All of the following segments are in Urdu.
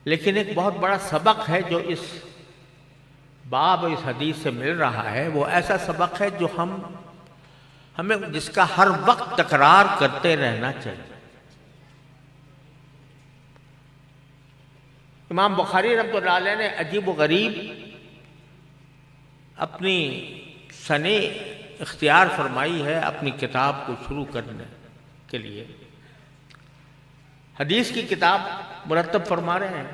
لیکن ایک بہت بڑا سبق ہے جو اس باب اس حدیث سے مل رہا ہے، وہ ایسا سبق ہے جو ہمیں جس کا ہر وقت تکرار کرتے رہنا چاہیے۔ امام بخاری رحمۃ اللہ علیہ نے عجیب و غریب اپنی سنِ اختیار فرمائی ہے اپنی کتاب کو شروع کرنے کے لیے۔ حدیث کی کتاب مرتب فرما رہے ہیں،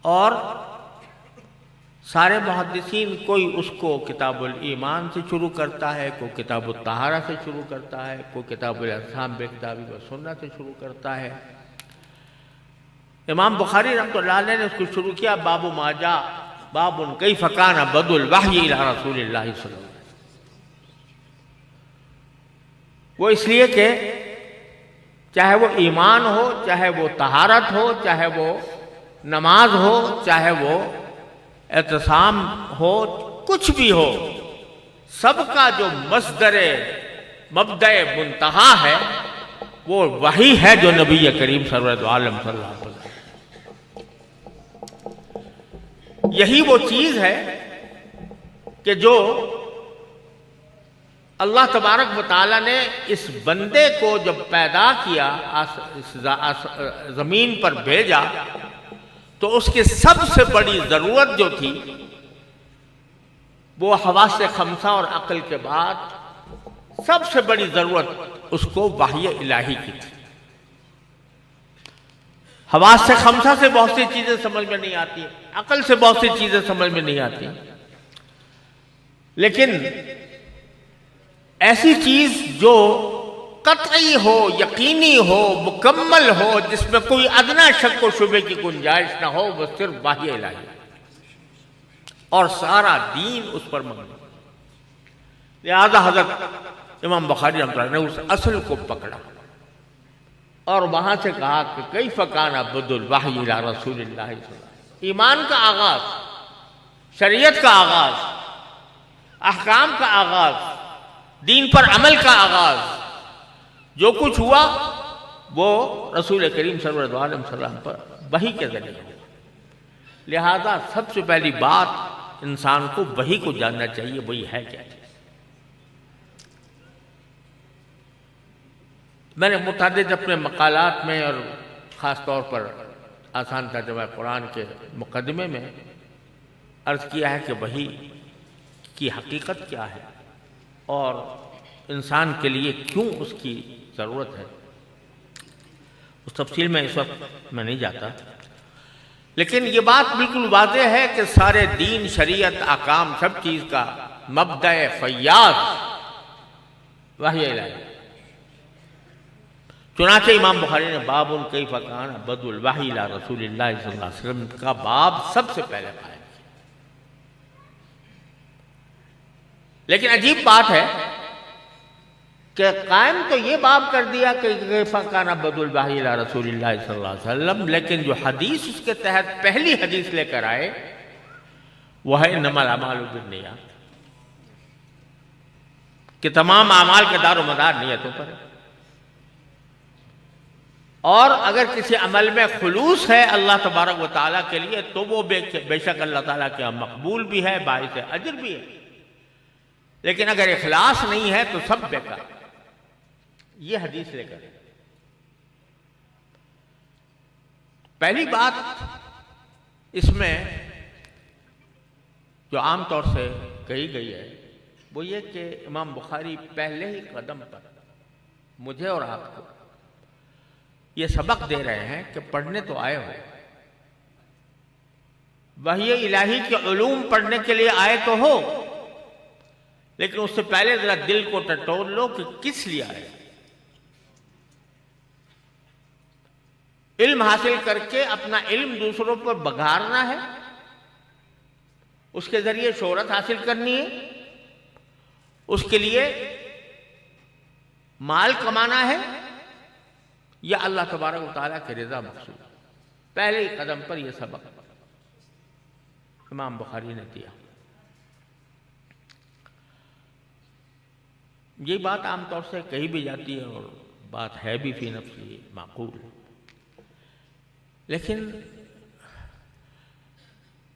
اور سارے محدثین کوئی اس کو کتاب الایمان سے شروع کرتا ہے، کوئی کتاب الطہارہ سے شروع کرتا ہے، کوئی کتاب الاحکام بالکتاب والسنہ سے شروع کرتا ہے۔ امام بخاری رحمۃ اللہ علیہ نے اس کو شروع کیا باب ما جاء باب کیف کان بدء الوحی الی رسول اللہ صلی اللہ علیہ وسلم۔ وہ اس لیے کہ چاہے وہ ایمان ہو، چاہے وہ طہارت ہو، چاہے وہ نماز ہو، چاہے وہ اعتصام ہو، کچھ بھی ہو، سب کا جو مصدر مبدأ منتہا ہے وہ وحی ہے جو نبی کریم سرور عالم صلی اللہ علیہ وسلم۔ یہی وہ چیز ہے کہ جو اللہ تبارک و تعالیٰ نے اس بندے کو جب پیدا کیا، زمین پر بھیجا، تو اس کی سب سے بڑی ضرورت جو تھی وہ حواس خمسہ اور عقل کے بعد سب سے بڑی ضرورت اس کو وحی الہی کی تھی۔ حواس خمسہ سے بہت سی چیزیں سمجھ میں نہیں آتی، عقل سے بہت سی چیزیں سمجھ میں نہیں آتی، لیکن ایسی چیز جو قطعی ہو، یقینی ہو، مکمل ہو، جس میں کوئی ادنا شک و شبے کی گنجائش نہ ہو، وہ صرف وحی الہی ہے، اور سارا دین اس پر مبنی۔ لہذا حضرت امام بخاری رحمۃ اللہ نے اس اصل کو پکڑا اور وہاں سے کہا کہ کیف کان بدء الوحی الی رسول اللہ صلی اللہ علیہ وسلم۔ ایمان کا آغاز، شریعت کا آغاز، احکام کا آغاز، دین پر عمل کا آغاز، جو کچھ ہوا وہ رسول کریم صلی اللہ علیہ وسلم پر وحی کے ذریعے ہوا۔ لہذا سب سے پہلی بات انسان کو وحی کو جاننا چاہیے، وہی ہے کیا چیز۔ میں نے متعدد اپنے مقالات میں اور خاص طور پر آسان ترجمہ قرآن کے مقدمے میں عرض کیا ہے کہ وحی کی حقیقت کیا ہے اور انسان کے لیے کیوں اس کی ضرورت ہے۔ اس تفصیل میں اس وقت میں نہیں جاتا، لیکن یہ بات بالکل واضح ہے کہ سارے دین، شریعت، احکام، سب چیز کا مبدأ فیاض وحی الہی۔ چنانچہ امام بخاری نے باب کیف کان بدء الوحی الی رسول اللہ صلی اللہ علیہ وسلم کا باب سب سے پہلے قائم کیا۔ لیکن عجیب بات ہے کہ قائم تو یہ باب کر دیا کہ کیف کان بدء الوحی الی رسول اللہ صلی اللہ علیہ وسلم، لیکن جو حدیث اس کے تحت پہلی حدیث لے کر آئے وہ ہے انما الاعمال بالنیات، کہ تمام اعمال کے دار و مدار نیتوں پر ہے، اور اگر کسی عمل میں خلوص ہے اللہ تبارک و تعالیٰ کے لیے تو وہ بے شک اللہ تعالیٰ کے مقبول بھی ہے، باعث اجر بھی ہے، لیکن اگر اخلاص نہیں ہے تو سب بیکار۔ یہ حدیث لے کر پہلی بات اس میں جو عام طور سے کہی گئی ہے وہ یہ کہ امام بخاری پہلے ہی قدم پر مجھے اور آپ کو یہ سبق دے رہے ہیں کہ پڑھنے تو آئے ہو، وحی الہی کے علوم پڑھنے کے لیے آئے تو ہو، لیکن اس سے پہلے ذرا دل کو ٹٹول لو کہ کس لیے آئے۔ علم حاصل کر کے اپنا علم دوسروں پر بگھارنا ہے، اس کے ذریعے شہرت حاصل کرنی ہے، اس کے لیے مال کمانا ہے، یا اللہ تبارک و تعالیٰ کی رضا مقصود۔ پہلے ہی قدم پر یہ سبق امام بخاری نے دیا۔ یہ بات عام طور سے کہی بھی جاتی ہے اور بات ہے بھی فی نفسی معقول، لیکن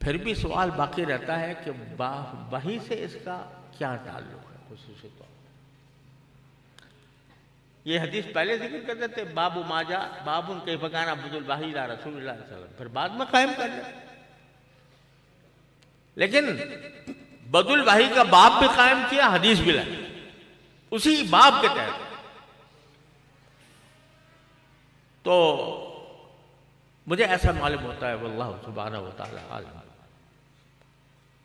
پھر بھی سوال باقی رہتا ہے کہ وحی سے اس کا کیا تعلق ہے خصوصی طور پر؟ یہ حدیث پہلے ذکر کرتے تھے باب ماجا باب کیف کان عبد الوحی الی رسول اللہ صلی اللہ علیہ وسلم، پھر بعد میں قائم کر دیا، لیکن بد الوحی کا باب بھی قائم کیا، حدیث بھی لائی اسی باب کے تحت۔ تو مجھے ایسا معلوم ہوتا ہے واللہ سبحانہ وتعالی عالم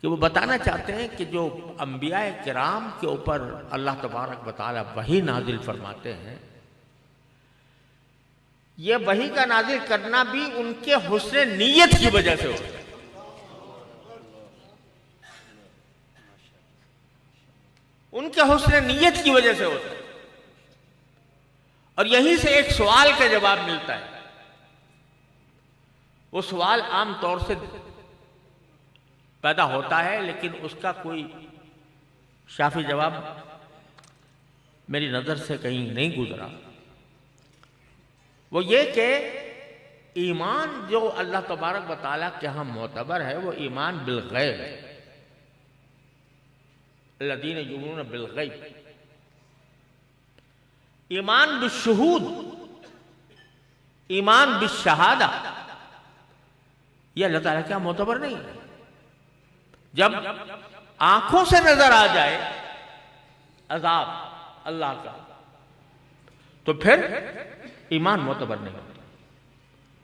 کہ وہ بتانا چاہتے ہیں کہ جو انبیاء کرام کے اوپر اللہ تبارک و تعالی وحی نازل فرماتے ہیں، یہ وحی کا نازل کرنا بھی ان کے حسن نیت کی وجہ سے ہوتا ہے۔ ان کے حسن نیت کی وجہ سے ہوتا ہے، اور یہیں سے ایک سوال کا جواب ملتا ہے۔ وہ سوال عام طور سے پیدا ہوتا ہے لیکن اس کا کوئی شافی جواب میری نظر سے کہیں نہیں گزرا، وہ یہ کہ ایمان جو اللہ تبارک و تعالیٰ کے ہاں معتبر ہے وہ ایمان بالغیب ہے، الذین یؤمنون بالغیب، ایمان بالشہود، ایمان بالشہادہ، یہ اللہ تعالیٰ کیا معتبر نہیں ہے۔ جب آنکھوں سے نظر آ جائے عذاب اللہ کا تو پھر ایمان معتبر نہیں ہوتا۔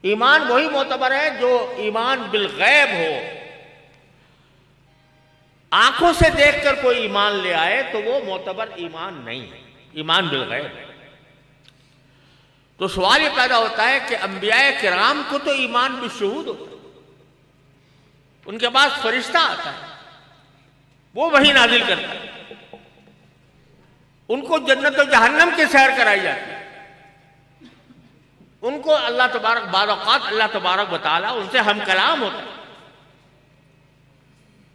ایمان وہی معتبر ہے جو ایمان بالغیب ہو، آنکھوں سے دیکھ کر کوئی ایمان لے آئے تو وہ معتبر ایمان نہیں ہے، ایمان بالغیب ہے۔ تو سوال یہ پیدا ہوتا ہے کہ انبیاء کرام کو تو ایمان بالشہود ہوتا ہے، ان کے پاس فرشتہ آتا ہے، وہ وحی نازل کرتا ہے، ان کو جنت و جہنم کی سیر کرائی جاتی ہے، ان کو اللہ تبارک بعض اوقات اللہ تبارک و تعالیٰ ان سے ہم کلام ہوتا ہے،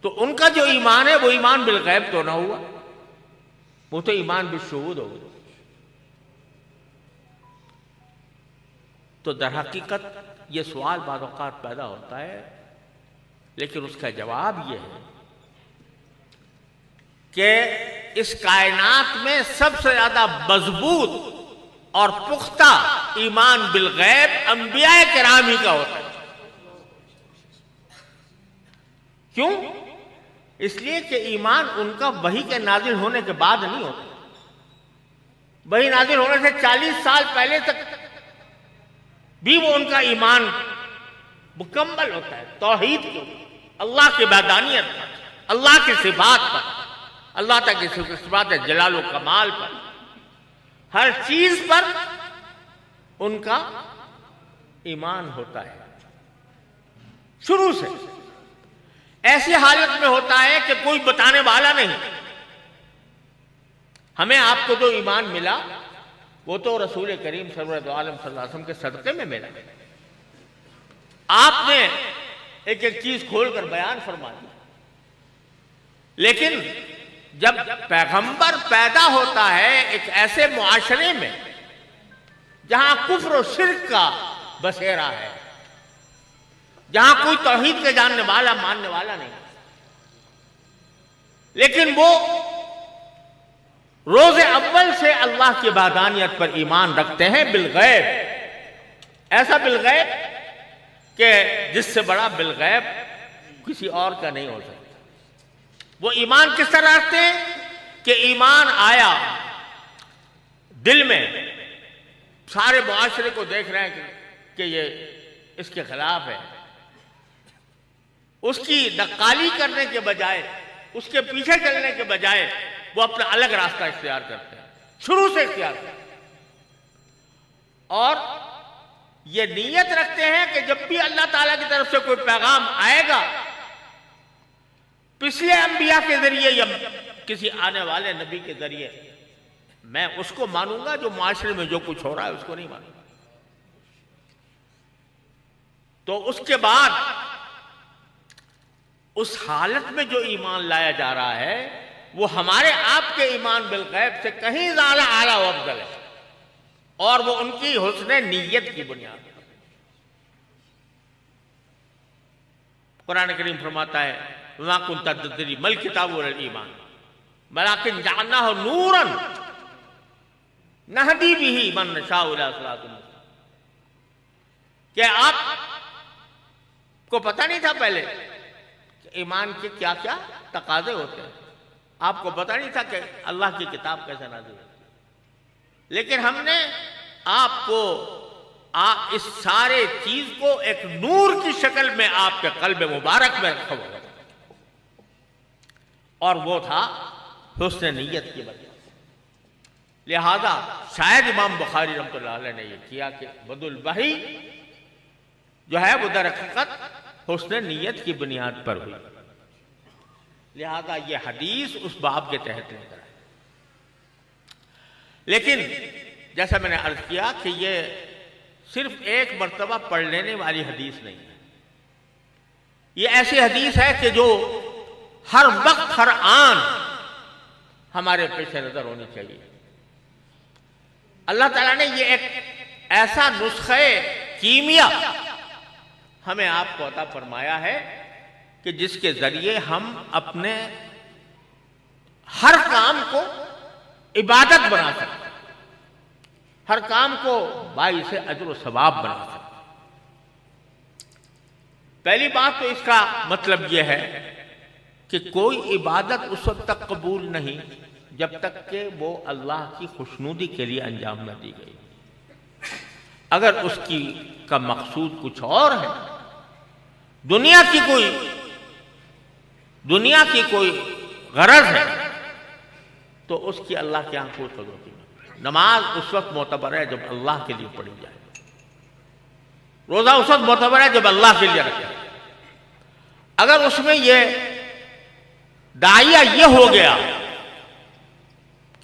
تو ان کا جو ایمان ہے وہ ایمان بالغیب تو نہ ہوا، وہ تو ایمان بالشہود ہوگا۔ تو در حقیقت یہ سوال بعض اوقات پیدا ہوتا ہے، لیکن اس کا جواب یہ ہے کہ اس کائنات میں سب سے زیادہ مضبوط اور پختہ ایمان بالغیب انبیاء کرام ہی کا ہوتا ہے۔ کیوں؟ اس لیے کہ ایمان ان کا وحی کے نازل ہونے کے بعد نہیں ہوتا، وحی نازل ہونے سے 40 سال پہلے تک بھی وہ ان کا ایمان مکمل ہوتا ہے، توحید کے اوپر، اللہ کی وحدانیت پر، اللہ کی صفات پر، اللہ تعالیٰ کی صفات جلال و کمال پر، ہر چیز پر ان کا ایمان ہوتا ہے شروع سے۔ ایسی حالت میں ہوتا ہے کہ کوئی بتانے والا نہیں۔ ہمیں آپ کو جو ایمان ملا وہ تو رسول کریم سرورت عالم صلی اللہ علیہ وسلم کے صدقے میں ملا۔ آپ نے ایک ایک چیز کھول کر بیان فرما دی، لیکن جب پیغمبر پیدا ہوتا ہے ایک ایسے معاشرے میں جہاں کفر و شرک کا بسیرا ہے، جہاں کوئی توحید کے جاننے والا ماننے والا نہیں، لیکن وہ روز اول سے اللہ کی وحدانیت پر ایمان رکھتے ہیں بالغیب، ایسا بالغیب کہ جس سے بڑا بالغیب کسی اور کا نہیں ہو سکتا۔ وہ ایمان کس طرح رکھتے ہیں کہ ایمان آیا دل میں، سارے معاشرے کو دیکھ رہے ہیں کہ یہ اس کے خلاف ہے، اس کی نقالی کرنے کے بجائے، اس کے پیچھے چلنے کے بجائے وہ اپنا الگ راستہ اختیار کرتے ہیں، شروع سے اختیار کرتے ہیں، اور یہ نیت رکھتے ہیں کہ جب بھی اللہ تعالیٰ کی طرف سے کوئی پیغام آئے گا پچھلے انبیاء کے ذریعے یا کسی آنے والے نبی کے ذریعے، میں اس کو مانوں گا، جو معاشرے میں جو کچھ ہو رہا ہے اس کو نہیں مانوں گا۔ تو اس کے بعد اس حالت میں جو ایمان لایا جا رہا ہے وہ ہمارے آپ کے ایمان بالغیب سے کہیں زیادہ اعلیٰ و افضل ہے، اور وہ ان کی حسن نیت کی بنیاد پر۔ قرآن کریم فرماتا ہے وما كنت تدری ما الکتاب ولا الایمان ولکن جعلناہ نورا نہدی به من نشاء الی صراط مستقیم. کہ آپ کو پتہ نہیں تھا پہلے کہ ایمان کے کیا کیا تقاضے ہوتے ہیں؟ آپ کو پتہ نہیں تھا کہ اللہ کی کتاب کیسے نازل ہوتی ہے؟ لیکن ہم نے آپ کو اس سارے چیز کو ایک نور کی شکل میں آپ کے قلب مبارک میں رکھا ہوا، اور وہ تھا حسن نیت کی وجہ سے. لہذا شاید امام بخاری رحمۃ اللہ علیہ نے یہ کیا کہ بدء الوحی جو ہے وہ در حقیقت حسن نیت کی بنیاد پر ہوئی. لہذا یہ حدیث اس باب کے تحت نظر ہے. لیکن جیسا میں نے عرض کیا کہ یہ صرف ایک مرتبہ پڑھ لینے والی حدیث نہیں ہے. یہ ایسی حدیث ہے کہ جو ہر وقت ہر آن ہمارے پیش نظر ہونی چاہیے. اللہ تعالیٰ نے یہ ایک ایسا نسخہ کیمیا ہمیں آپ کو عطا فرمایا ہے کہ جس کے ذریعے ہم اپنے ہر کام کو عبادت بنا سکتے، ہر کام کو باعث اجر و ثواب بنا سکتے. پہلی بات تو اس کا مطلب یہ ہے کہ کوئی عبادت اس وقت تک قبول نہیں جب تک کہ وہ اللہ کی خوشنودی کے لیے انجام نہ دی گئی. اگر اس کا مقصود کچھ اور ہے، دنیا کی کوئی غرض ہے، تو اس کی اللہ کے یہاں کوئی قدر نہیں. نماز اس وقت معتبر ہے جب اللہ کے لیے پڑھی جائے، روزہ اس وقت معتبر ہے جب اللہ کے لیے رکھے. اگر اس میں یہ داعیہ یہ ہو گیا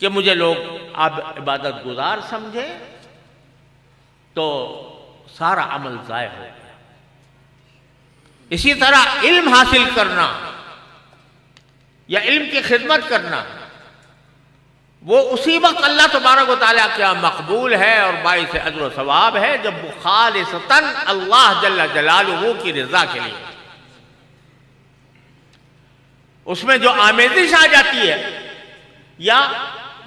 کہ مجھے لوگ اب عبادت گزار سمجھے، تو سارا عمل ضائع ہو گیا. اسی طرح علم حاصل کرنا یا علم کی خدمت کرنا وہ اسی وقت اللہ تبارک و تعالیٰ کے مقبول ہے اور باعث اجر و ثواب ہے جب وہ خالصتاً اللہ جل جلالہ کی رضا کے لیے. اس میں جو آمیزش آ جاتی ہے یا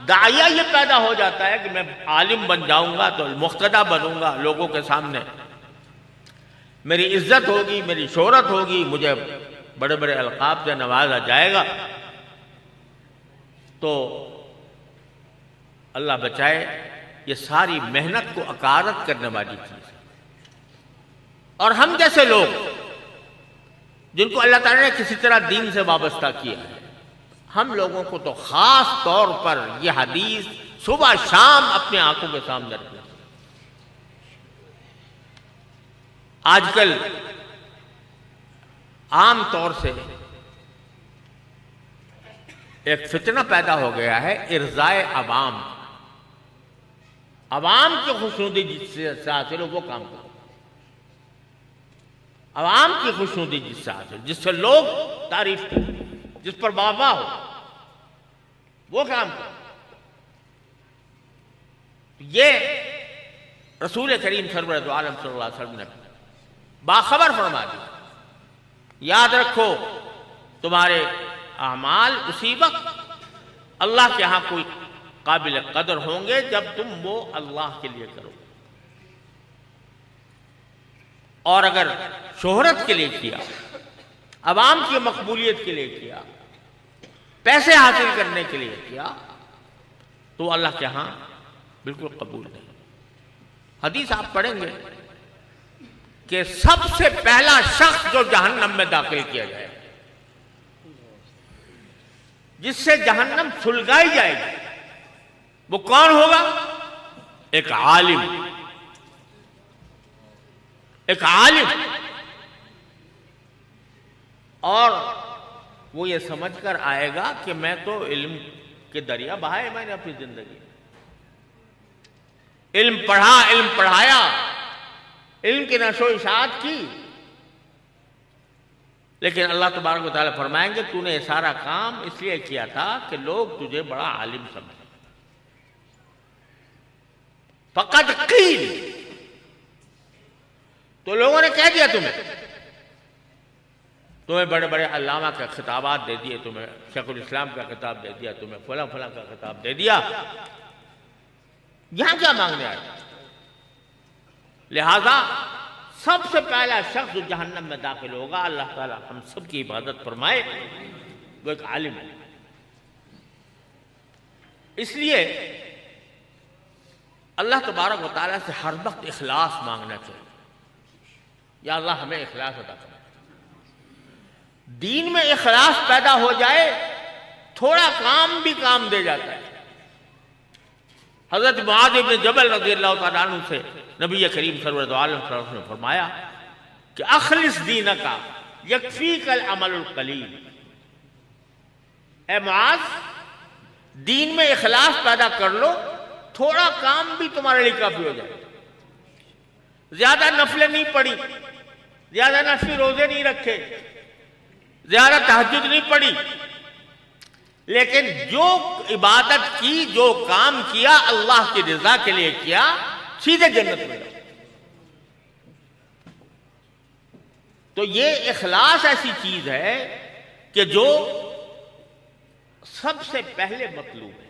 داعیہ یہ پیدا ہو جاتا ہے کہ میں عالم بن جاؤں گا تو مقتدی بنوں گا، لوگوں کے سامنے میری عزت ہوگی، میری شہرت ہوگی، مجھے بڑے بڑے القاب سے نوازا جائے گا، تو اللہ بچائے یہ ساری محنت کو اکارت کرنے والی چیز ہے. اور ہم جیسے لوگ جن کو اللہ تعالیٰ نے کسی طرح دین سے وابستہ کیا ہے، ہم لوگوں کو تو خاص طور پر یہ حدیث صبح شام اپنے آنکھوں کے سامنے رکھنا. آج کل عام طور سے ایک فتنہ پیدا ہو گیا ہے ارضائے عوام. عوام کی خوشنودی جس سے حاصل ہو وہ کام کرو، عوام کی خوشنودی جس سے حاصل، جس سے لوگ تعریف کریں، جس پر واہ واہ ہو، وہ کام کرو. یہ رسول کریم سرورت عالم صلی اللہ علیہ وسلم نے باخبر فرما دیا. یاد رکھو تمہارے اعمال اسی وقت اللہ کے ہاں کوئی قابل قدر ہوں گے جب تم وہ اللہ کے لیے کرو. اور اگر شہرت کے لیے کیا، عوام کی مقبولیت کے لیے کیا، پیسے حاصل کرنے کے لیے کیا، تو اللہ کے ہاں بالکل قبول نہیں. حدیث آپ پڑھیں گے کہ سب سے پہلا شخص جو جہنم میں داخل کیا جائے، جس سے جہنم سلگائی جائے گی، وہ کون ہوگا؟ ایک عالم. ایک عالم. اور وہ یہ سمجھ کر آئے گا کہ میں تو علم کے دریا بہائے میں نے اپنی زندگی، علم پڑھا، علم پڑھایا، علم کی نشو و اشاعت کی، لیکن اللہ تبارک و تعالیٰ فرمائیں گے تو نے یہ سارا کام اس لیے کیا تھا کہ لوگ تجھے بڑا عالم سمجھیں. فقط قیل، تو لوگوں نے کہہ دیا تمہیں. تمہیں بڑے بڑے علامہ کے خطابات دے دیے، تمہیں شیخ الاسلام کا خطاب دے دیا، تمہیں فلاں فلاں کا خطاب دے دیا، یہاں کیا مانگنے آئے؟ لہذا سب سے پہلا شخص جو جہنم میں داخل ہوگا، اللہ تعالی ہم سب کی عبادت فرمائے، وہ ایک عالم ہے۔ اس لیے اللہ تبارک و تعالیٰ سے ہر وقت اخلاص مانگنا چاہیے، یا اللہ ہمیں اخلاص عطا کرے۔ دین میں اخلاص پیدا ہو جائے، تھوڑا کام بھی کام دے جاتا ہے۔ حضرت معاذ بن جبل رضی اللہ تعالیٰ عنہ سے نبی کریم سرور عالم صلی اللہ علیہ وسلم نے فرمایا کہ اخلص دینک یکفیک العمل القلیل، اے معاذ دین میں اخلاص پیدا کر لو، تھوڑا کام بھی تمہارے لیے کافی ہو جائے۔ زیادہ نفلیں نہیں پڑھی، زیادہ نفلی روزے نہیں رکھے، زیادہ تہجد نہیں پڑھی، لیکن جو عبادت کی، جو کام کیا اللہ کی رضا کے لیے کیا، سیدھے جنت میں جاؤ۔ تو یہ اخلاص ایسی چیز ہے کہ جو سب سے پہلے مطلوب ہے۔